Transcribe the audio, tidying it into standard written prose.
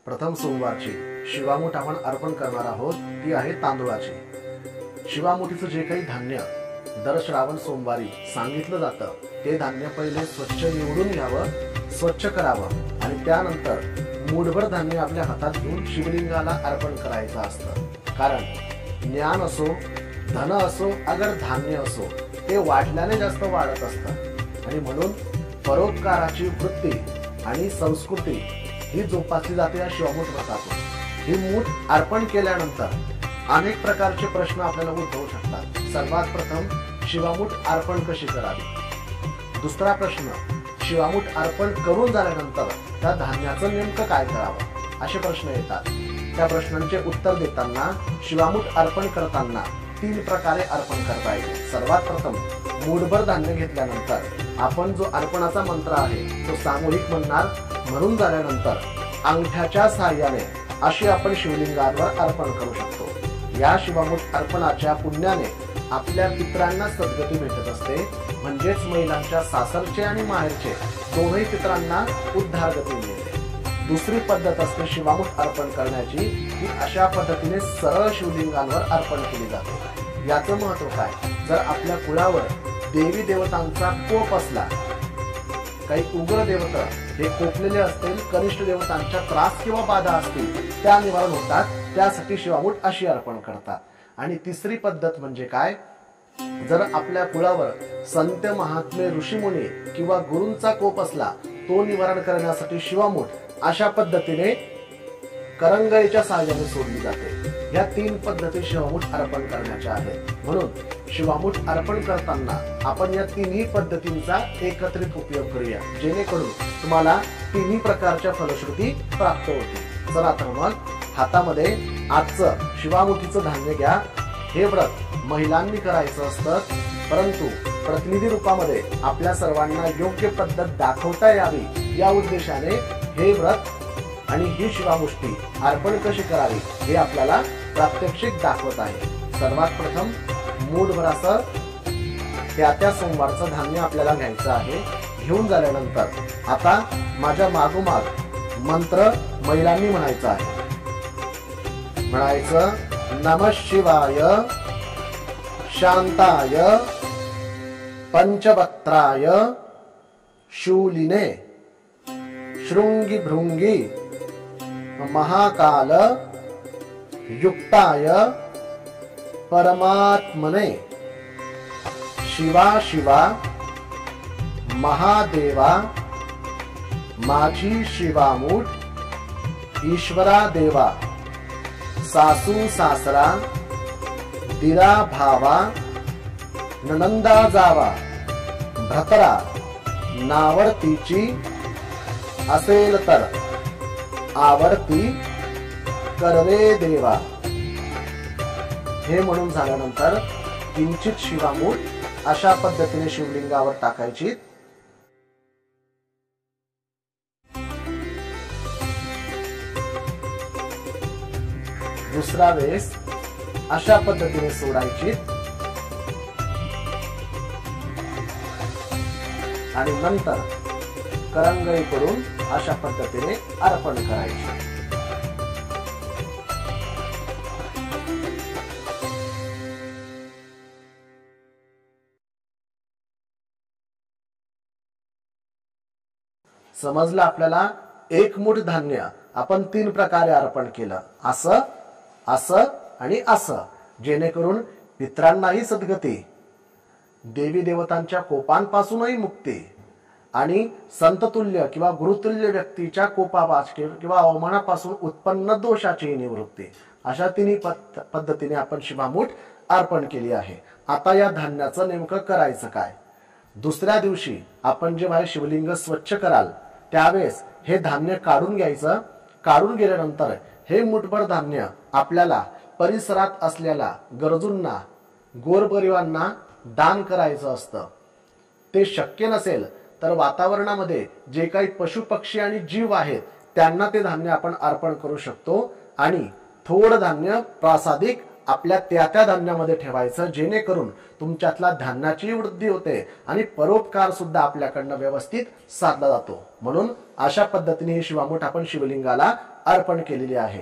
प्रथम सोमवारची शिवामूठ आपण अर्पण करणार आहोत ती आहे तांदूळाची। शिवामुठीचं जे काही धान्य दर श्रावण सोमवारी सांगितलं जातं ते धान्य पहिले स्वच्छ निवडून घ्यावं, स्वच्छ करावं आणि त्यानंतर मूठभर धान्य आपल्या हातात घेऊन शिवलिंगाला अर्पण करायचं असतं। कारण ज्ञान असो, धन असो, अगर धान्य असो ते वाढल्याने जास्त वाढत असतं आणि म्हणून परोपकाराची वृत्ती आणि संस्कृती ही जोपासली जाते या शिवामूठ व्रतातून। ही मूठ अर्पण केल्यानंतर अनेक प्रकारचे प्रश्न आपल्याला उद्भवू शकतात। सर्वात प्रथम शिवामूठ अर्पण कशी करावी। दुसरा प्रश्न, शिवामूठ अर्पण करून झाल्यानंतर त्या धान्याचं नेमकं काय करावं, असे प्रश्न येतात। त्या प्रश्नांचे उत्तर देताना शिवामूठ अर्पण करताना 3 प्रकारे अर्पण करता येईल। सर्वात प्रथम मूठभर धान्य घेतल्यानंतर आपण जो अर्पणाचा मंत्र आहे तो सामूहिक म्हणून झाल्यानंतर अंगठ्याच्या साहाय्याने अशी आपण शिवलिंगावर अर्पण करू शकतो। या शिवामूठ अर्पणाच्या पुण्याने आपल्या पितरांना सद्गती भेटत असते, म्हणजेच महिलांच्या सासरचे आणि माहेरचे दोन्ही पितरांना उद्धारगती मिळते। दुसरी पद्धत असते शिवामूठ अर्पण करण्याची, ही अशा पद्धतीने सरळ शिवलिंगांवर अर्पण केली जाते। याचं महत्व काय, जर आपल्या कुळावर देवी देवतांचा कोप असला, काही उग्र देवता हे कोपलेले असतील, कनिष्ठ देवतांच्या त्रास किंवा बाधा असतील त्या निवारण होतात, त्यासाठी शिवामूठ अशी अर्पण करतात। आणि तिसरी पद्धत म्हणजे काय, जर आपल्या कुळावर संत महात्मे ऋषीमुनी किंवा गुरूंचा कोप असला तो निवारण करण्यासाठी शिवामूठ अशा पद्धतीने करंगळीच्या साहाय्याने सोडली जाते। या 3 पद्धती शिवामूठ अर्पण करण्याच्या आहेत। म्हणून शिवामूठ अर्पण करताना आपण या 3ही पद्धतींचा एकत्रित उपयोग करूया, जेणेकरून तुम्हाला 3ही प्रकारच्या फलश्रुती प्राप्त होतील। चला तर मग हातामध्ये आजचं शिवामुठीचं धान्य घ्या। हे व्रत महिलांनी करायचं असतं, परंतु प्रतिनिधी रूपामध्ये आपल्या सर्वांना योग्य पद्धत दाखवता यावी या उद्देशाने हे व्रत आणि ही शिवामुष्टी अर्पण कशी करावी हे आपल्याला प्रात्यक्षिक दाखवत आहे। सर्वात प्रथम मूठभर असं त्या सोमवारचं धान्य आपल्याला घ्यायचं आहे। घेऊन झाल्यानंतर आता माझ्या मागोमाग मंत्र महिलांनी म्हणायचा आहे। म्हणायचं, नमः शिवाय शांताय पंचवक्त्राय शूलिने शृंगी भृंगी महाकाल युक्ताय परमात्मने शिवा शिवा महादेवा माझी शिवामूठ ईश्वरा देवा सासू सासरा दिरा भावा ननंदा जावा भ्रतरा नावर्तीची असेल तर आवर्ती करवे देवा। हे म्हणून झाल्यानंतर किंचित शिवामूठ अशा पद्धतीने शिवलिंगावर टाकायची। दुसरा वेळेस अशा पद्धतीने सोडायची आणि नंतर करंगळी करून अशा पद्धतीने अर्पण करायचे। समजलं आपल्याला, एक मूठ धान्य आपण 3 प्रकारे अर्पण केलं, असं असं आणि असं, जेणेकरून पितरांनाही सद्गती, देवी देवतांच्या कोपांपासूनही मुक्ती आणि संततुल्य किंवा गुरुतुल्य व्यक्तीच्या कोपापासून किंवा अवमानापासून उत्पन्न दोषाची निवृत्ती, अशा 3 पद्धतीने आपण शिवामूठ अर्पण केली आहे। आता या धान्याचं नेमकं करायचं काय। दुसऱ्या दिवशी आपण जेव्हा शिवलिंग स्वच्छ कराल त्यावेळेस हे धान्य काढून घ्यायचं। काढून गेल्यानंतर हे मूठभर धान्य आपल्याला परिसरात असलेल्या गरजूंना, गोरगरिबांना दान करायचं असतं। ते शक्य नसेल तर वातावरणामध्ये जे काही पशु पक्षी आणि जीव आहेत त्यांना ते धान्य आपण अर्पण करू शकतो आणि थोडं धान्य प्रासादिक आपल्या त्या धान्यामध्ये ठेवायचं, जेणेकरून तुमच्यातला धान्याची वृद्धी होते आणि परोपकार सुद्धा आपल्याकडनं व्यवस्थित साधला जातो। म्हणून अशा पद्धतीने शिवामूठ आपण शिवलिंगाला अर्पण केलेली आहे.